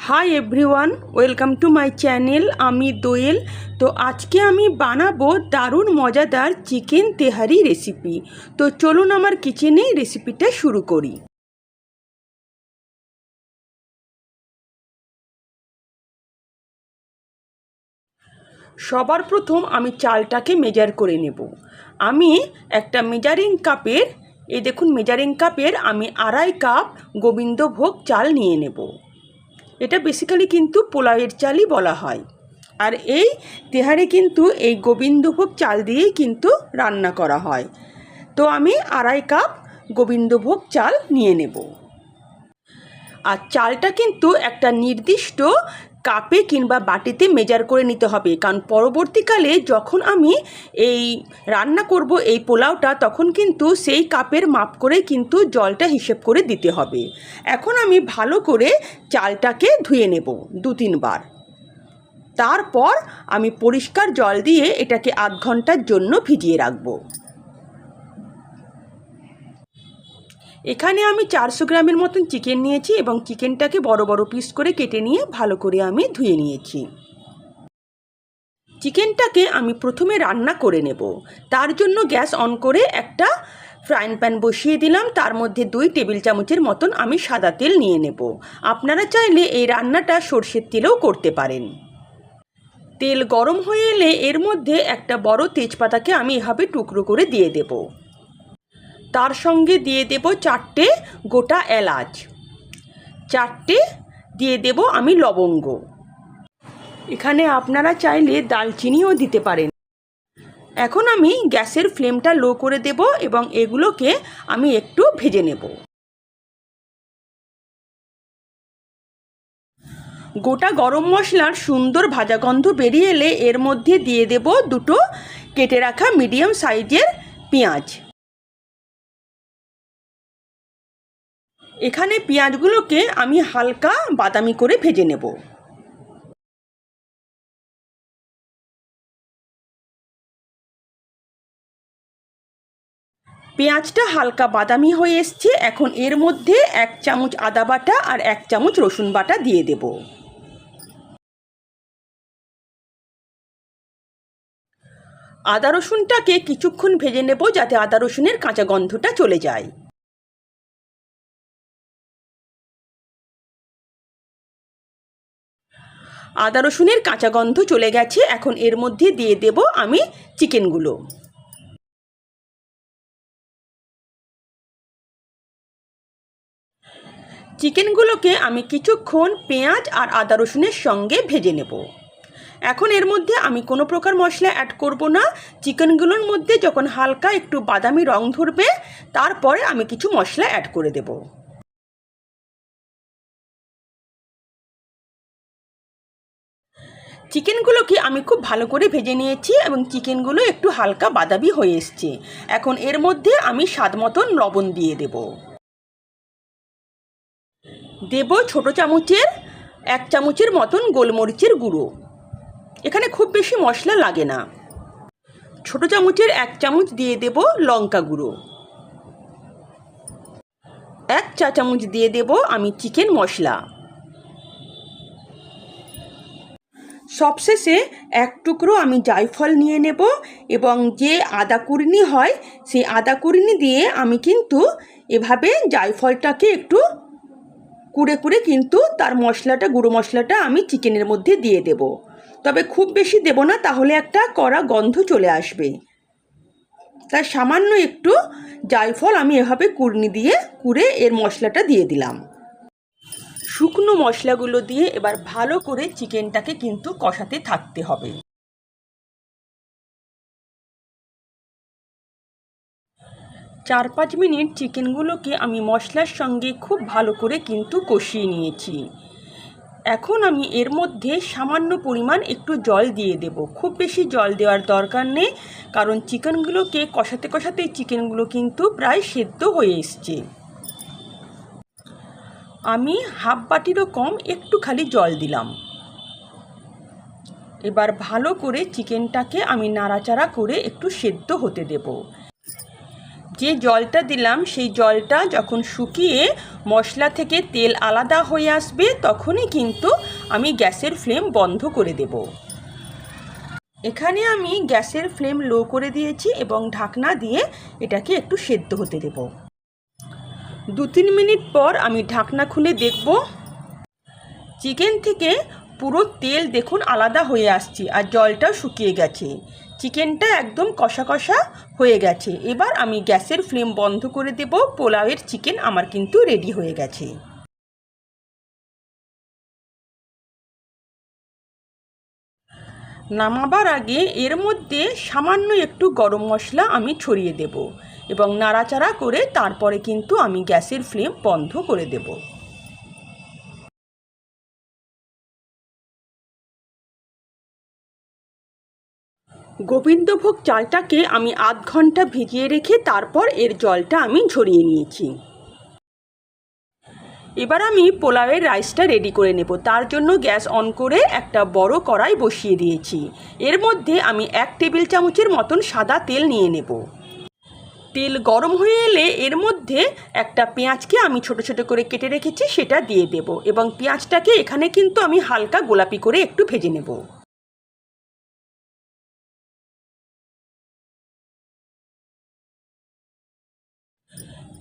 Hi everyone, welcome to my channel. আমি দোয়েল। তো আজকে আমি বানাবো দারুণ মজাদার চিকেন তেহারি রেসিপি। তো চলুন আমার কিচেনে রেসিপিটা শুরু করি। সবার প্রথম আমি চালটাকে মেজার করে নেব। আমি একটা মেজারিং কাপের, এই দেখুন মেজারিং কাপের আমি 2.5 কাপ গোবিন্দভোগ চাল নিয়ে নেব। এটা বেসিক্যালি কিন্তু পোলাওয়ের চালই বলা হয়। আর এই তেহারি কিন্তু এই গোবিন্দভোগ চাল দিয়েই কিন্তু রান্না করা হয়। তো আমি 2.5 কাপ গোবিন্দভোগ চাল নিয়ে নেব। আর চালটা কিন্তু একটা নির্দিষ্ট কাপে কিংবা বাটিতে মেজার করে নিতে হবে, কারণ পরবর্তীকালে যখন আমি এই রান্না করব এই পোলাওটা, তখন কিন্তু সেই কাপের মাপ করে কিন্তু জলটা হিসেব করে দিতে হবে। এখন আমি ভালো করে চালটাকে ধুয়ে নেব 2-3 বার। তারপর আমি পরিষ্কার জল দিয়ে এটাকে আধ ঘন্টার জন্য ভিজিয়ে রাখব। এখানে আমি 400 গ্রামের মতন চিকেন নিয়েছি এবং চিকেনটাকে বড় বড় পিস করে কেটে নিয়ে ভালো করে আমি ধুয়ে নিয়েছি। চিকেনটাকে আমি প্রথমে রান্না করে নেব। তার জন্য গ্যাস অন করে একটা ফ্রাইং প্যান বসিয়ে দিলাম। তার মধ্যে 2 টেবিল চামচের মতন আমি সাদা তেল নিয়ে নেব। আপনারা চাইলে এই রান্নাটা সর্ষের তেলেও করতে পারেন। তেল গরম হয়ে এলে এর মধ্যে একটা বড় তেজপাতাকে আমি এভাবে টুকরো করে দিয়ে দেব। তার সঙ্গে দিয়ে দেব 4টে গোটা এলাচ, 4টে দিয়ে দেব আমি লবঙ্গ। এখানে আপনারা চাইলে দালচিনিও দিতে পারেন। এখন আমি গ্যাসের ফ্লেমটা লো করে দেব এবং এগুলোকে আমি একটু ভেজে নেব। গোটা গরম মশলার সুন্দর ভাজা গন্ধ বেরিয়ে এলে এর মধ্যে দিয়ে দেব 2টো কেটে রাখা মিডিয়াম সাইজের পেঁয়াজ। এখানে পেঁয়াজগুলোকে আমি হালকা বাদামি করে ভেজে নেব। পেঁয়াজটা হালকা বাদামি হয়ে এসছে। এখন এর মধ্যে 1 চামচ আদা বাটা আর 1 চামচ রসুন বাটা দিয়ে দেব। আদা রসুনটাকে কিছুক্ষণ ভেজে নেব যাতে আদা রসুনের কাঁচা গন্ধটা চলে যায়। আদা রসুনের কাঁচা গন্ধ চলে গেছে। এখন এর মধ্যে দিয়ে দেব আমি চিকেনগুলো। চিকেনগুলোকে আমি কিছুক্ষণ পেঁয়াজ আর আদা রসুনের সঙ্গে ভেজে নেব। এখন এর মধ্যে আমি কোনো প্রকার মশলা অ্যাড করব না। চিকেনগুলোর মধ্যে যখন হালকা একটু বাদামি রং ধরবে, তারপরে আমি কিছু মশলা অ্যাড করে দেব। চিকেনগুলোকে আমি খুব ভালো করে ভেজে নিয়েছি এবং চিকেনগুলো একটু হালকা বাদামি হয়ে এসছে। এখন এর মধ্যে আমি স্বাদ মতন লবণ দিয়ে দেব। দেব ছোটো চামচের 1 চামচের মতন গোলমরিচের গুঁড়ো। এখানে খুব বেশি মশলা লাগে না। ছোটো চামচের 1 চামচ দিয়ে দেব লঙ্কা গুঁড়ো। 1 চা চামচ দিয়ে দেব আমি চিকেন মশলা। সবশেষে 1 টুকরো আমি জায়ফল নিয়ে নেব এবং যে আদা কুড়নি হয় সেই আদা কুড়নি দিয়ে আমি কিন্তু এভাবে জায়ফলটাকে একটু কুড়ে কুড়ে কিন্তু তার মশলাটা, গুঁড়ো মশলাটা আমি চিকেনের মধ্যে দিয়ে দেব। তবে খুব বেশি দেব না, তাহলে একটা কড়া গন্ধ চলে আসবে। তাই সামান্য একটু জায়ফল আমি এভাবে কুড়নি দিয়ে কুড়ে এর মশলাটা দিয়ে দিলাম। শুকনো মশলাগুলো দিয়ে এবার ভালো করে চিকেনটাকে কিন্তু কষাতে থাকতে হবে। 4-5 মিনিট চিকেনগুলোকে আমি মশলার সঙ্গে খুব ভালো করে কিন্তু কষিয়ে নিয়েছি। এখন আমি এর মধ্যে সামান্য পরিমাণ একটু জল দিয়ে দেব। খুব বেশি জল দেওয়ার দরকার নেই, কারণ চিকেনগুলোকে কষাতে কষাতে চিকেনগুলো কিন্তু প্রায় সেদ্ধ হয়ে এসছে। আমি হাফ বাটিরও কম একটু খালি জল দিলাম। এবার ভালো করে চিকেনটাকে আমি নাড়াচাড়া করে একটু সেদ্ধ হতে দেব। যে জলটা দিলাম সেই জলটা যখন শুকিয়ে মশলা থেকে তেল আলাদা হয়ে আসবে তখনই কিন্তু আমি গ্যাসের ফ্লেম বন্ধ করে দেব। এখানে আমি গ্যাসের ফ্লেম লো করে দিয়েছি এবং ঢাকনা দিয়ে এটাকে একটু সেদ্ধ হতে দেব। 2-3 মিনিট পর আমি ঢাকনা খুলে দেখব চিকেন থেকে পুরো তেল দেখুন আলাদা হয়ে আসছে আর জলটাও শুকিয়ে গেছে। চিকেনটা একদম কষা কষা হয়ে গেছে। এবার আমি গ্যাসের ফ্লেম বন্ধ করে দেব। পোলাওয়ের চিকেন আমার কিন্তু রেডি হয়ে গেছে। নামাবার আগে এর মধ্যে সামান্য একটু গরম মশলা আমি ছড়িয়ে দেব এবং নাড়াচাড়া করে তারপরে কিন্তু আমি গ্যাসের ফ্লেম বন্ধ করে দেব। গোবিন্দভোগ চালটাকে আমি আধ ঘন্টা ভিজিয়ে রেখে তারপর এর জলটা আমি ঝরিয়ে নিয়েছি। এবার আমি পোলাওয়ের রাইসটা রেডি করে নেব। তার জন্য গ্যাস অন করে একটা বড় কড়াই বসিয়ে দিয়েছি। এর মধ্যে আমি 1 টেবিল চামচের মতন সাদা তেল নিয়ে নেব। তেল গরম হয়ে এলে এর মধ্যে একটা পেঁয়াজকে আমি ছোট ছোট করে কেটে রেখেছি সেটা দিয়ে দেব এবং পেঁয়াজটাকে এখানে কিন্তু আমি হালকা গোলাপি করে একটু ভেজে নেব।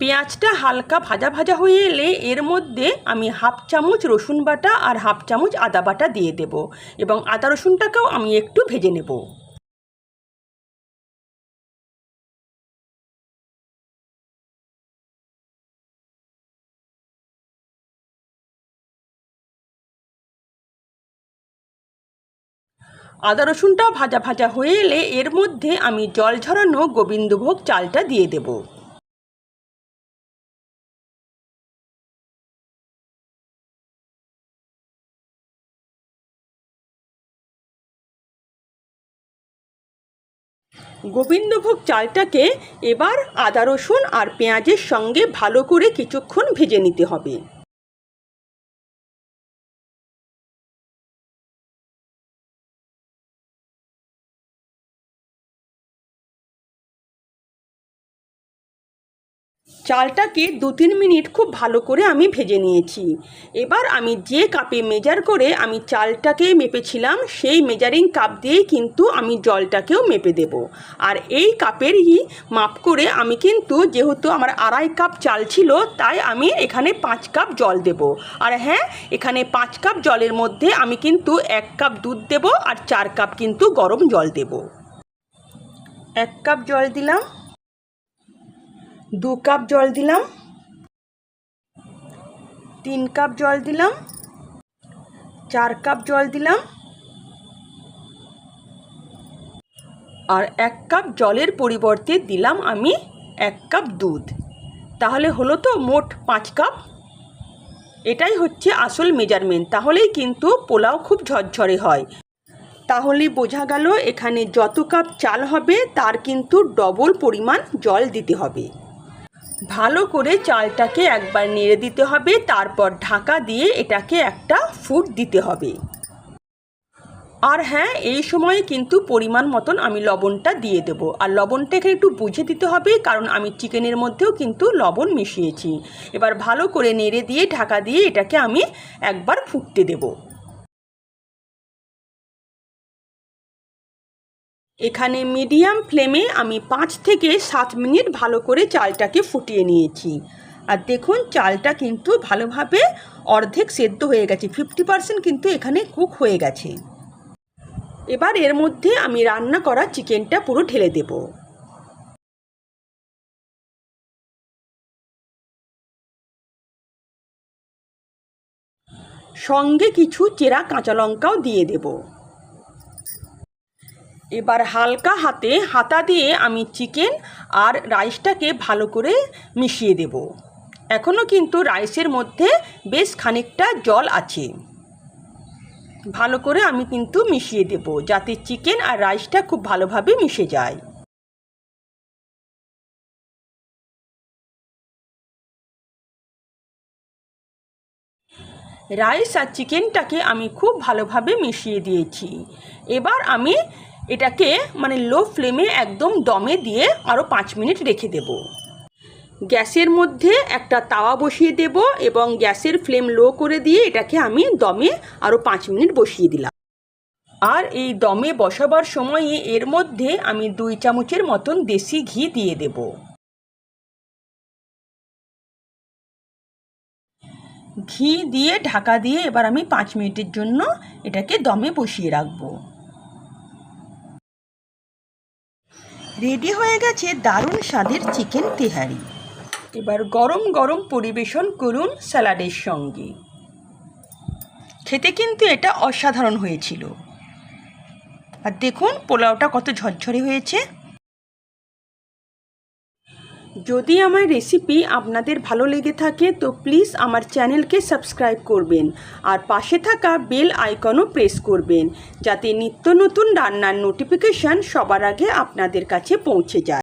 পেঁয়াজটা হালকা ভাজা ভাজা হয়ে এলে এর মধ্যে আমি 1/2 চামচ রসুন বাটা আর 1/2 চামচ আদা বাটা দিয়ে দেব এবং আদা রসুনটাকেও আমি একটু ভেজে নেব। আদা রসুনটাও ভাজা ভাজা হয়ে এলে এর মধ্যে আমি জল ঝরানো গোবিন্দভোগ চালটা দিয়ে দেব। গোবিন্দভোগ চালটাকে এবার আদা রসুন আর পেঁয়াজের সঙ্গে ভালো করে কিছুক্ষণ ভেজে নিতে হবে। চালটাকে 2-3 মিনিট খুব ভালো করে আমি ভেজে নিয়েছি। এবার আমি যে কাপে মেজার করে আমি চালটাকে মেপেছিলাম সেই মেজারিং কাপ দিয়েই কিন্তু আমি জলটাকেও মেপে দেব। আর এই কাপেরই মাপ করে আমি কিন্তু যেহেতু আমার 2.5 কাপ চাল ছিল তাই আমি এখানে 5 কাপ জল দেব। আর হ্যাঁ, এখানে 5 কাপ জলের মধ্যে আমি কিন্তু 1 কাপ দুধ দেব আর 4 কাপ কিন্তু গরম জল দেব। 1 কাপ জল দিলাম, 2 কাপ জল দিলাম, 3 কাপ জল দিলাম, 4 কাপ জল দিলাম আর 1 কাপ জলের পরিবর্তে দিলাম আমি 1 কাপ দুধ। তাহলে হলো তো মোট 5 কাপ। এটাই হচ্ছে আসল মেজারমেন্ট। তাহলেই কিন্তু পোলাও খুব ঝরঝরে হয়। তাহলে বোঝা গেল এখানে যত কাপ চাল হবে তার কিন্তু ডবল পরিমাণ জল দিতে হবে। ভালো করে চালটাকে একবার নেড়ে দিতে হবে, তারপর ঢাকা দিয়ে এটাকে একটা ফুট দিতে হবে। আর হ্যাঁ, এই সময়ে কিন্তু পরিমাণ মতন আমি লবণটা দিয়ে দেব। আর লবণটা এখানে একটু বুঝে দিতে হবে কারণ আমি চিকেনের মধ্যেও কিন্তু লবণ মিশিয়েছি। এবার ভালো করে নেড়ে দিয়ে ঢাকা দিয়ে এটাকে আমি একবার ফুটতে দেব। এখানে মিডিয়াম ফ্লেমে আমি 5 থেকে 7 মিনিট ভালো করে চালটাকে ফুটিয়ে নিয়েছি। আর দেখুন চালটা কিন্তু ভালোভাবে অর্ধেক সেদ্ধ হয়ে গেছে, 50% কিন্তু এখানে কুক হয়ে গেছে। এবার এর মধ্যে আমি রান্না করা চিকেনটা পুরো ঢেলে দেব। সঙ্গে কিছু চেরা কাঁচা লঙ্কাও দিয়ে দেব। এবার হালকা হাতে হাতা দিয়ে আমি চিকেন আর রাইসটাকে ভালো করে মিশিয়ে দেব। এখনও কিন্তু রাইসের মধ্যে বেশ খানিকটা জল আছে। ভালো করে আমি কিন্তু মিশিয়ে দেব যাতে চিকেন আর রাইসটা খুব ভালোভাবে মিশে যায়। রাইস আর চিকেনটাকে আমি খুব ভালোভাবে মিশিয়ে দিয়েছি। এবার আমি এটাকে লো ফ্লেমে একদম দমে দিয়ে আরও 5 মিনিট রেখে দেব। গ্যাসের মধ্যে একটা তাওয়া বসিয়ে দেব এবং গ্যাসের ফ্লেম লো করে দিয়ে এটাকে আমি দমে আরও 5 মিনিট বসিয়ে দিলাম। আর এই দমে বসাবার সময়ে এর মধ্যে আমি 2 চামচের মতন দেশি ঘি দিয়ে দেব। ঘি দিয়ে ঢাকা দিয়ে এবার আমি 5 মিনিটের জন্য এটাকে দমে বসিয়ে রাখবো। রেডি হয়ে গেছে দারুণ স্বাদের চিকেন তেহারি। এবার গরম গরম পরিবেশন করুন স্যালাডের সঙ্গে। খেতে কিন্তু এটা অসাধারণ হয়েছিল। আর দেখুন পোলাওটা কত ঝরঝরে হয়েছে। যদি আমার রেসিপি আপনাদের ভালো লেগে থাকে তো প্লিজ আমার চ্যানেলকে সাবস্ক্রাইব করবেন আর পাশে থাকা বেল আইকনও প্রেস করবেন যাতে নিত্য নতুন রান্নার নোটিফিকেশান সবার আগে আপনাদের কাছে পৌঁছে যায়।